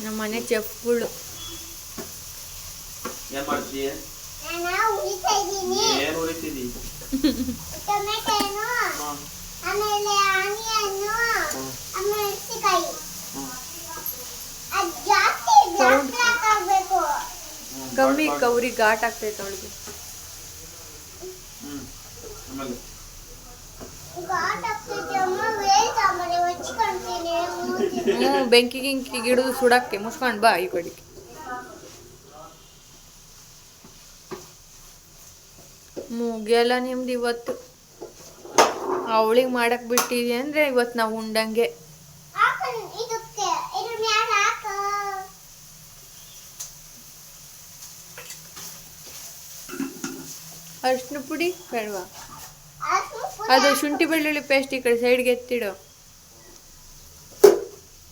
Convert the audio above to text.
ನಮ್ಮ ಮನೆ ಚೆಫ್ಗಳು ಏನ್ ಮಾಡ್ತೀಯ? ಏನು ಉಳಿತಿದಿ? ಟೊಮೆಟೊ ಆಮೇಲೆ ಆನಿಯನ್ ಆಮೇಲೆ ಮೆಣಸಿನಕಾಯಿ ಅದು ಜಾಸ್ತಿ ಬ್ಲಾಕ್ ಆಗಬೇಕು. ಕಮ್ಮಿ ಕೌರಿ ಘಾಟ್ ಆಗ್ತೈತೆ ಅವಳಿಗೆ. ಆಮೇಲೆ ಘಾಟ್ ಆಗ್ತೈತೆ ಅಮ್ಮ. ವೇಸ್ಟ್ ಆಮೇಲೆ ಹೊಚ್ಕೊಂತೀನಿ. ಬೆಂಕಿ ಗಿಂಕಿ ಗಿಡದು ಸುಡಕ್ಕೆ ಮುಸ್ಕೊಂಡು ಬಾ ಈ ಕಡೆಗೆ. ಮುಗಿಯಲ್ಲ ನಿಮ್ದು ಇವತ್ತು. ಅವಳಿಗೆ ಮಾಡಕ್ ಬಿಟ್ಟಿದ್ವಿ ಅಂದ್ರೆ ಇವತ್ತು ನಾವು ಉಂಡಂಗೆ. ಇದಕ್ಕೆ ಇದ್ರ ಮ್ಯಾಲ ಹಾಕ. ಅರ್ಶಿನ ಪುಡಿ ಬೇಡವಾ? ಅದು ಶುಂಠಿ ಬೆಳ್ಳುಳ್ಳಿ ಪೇಸ್ಟ್ ಈ ಕಡೆ ಸೈಡ್ಗೆ ಎತ್ತಿಡು.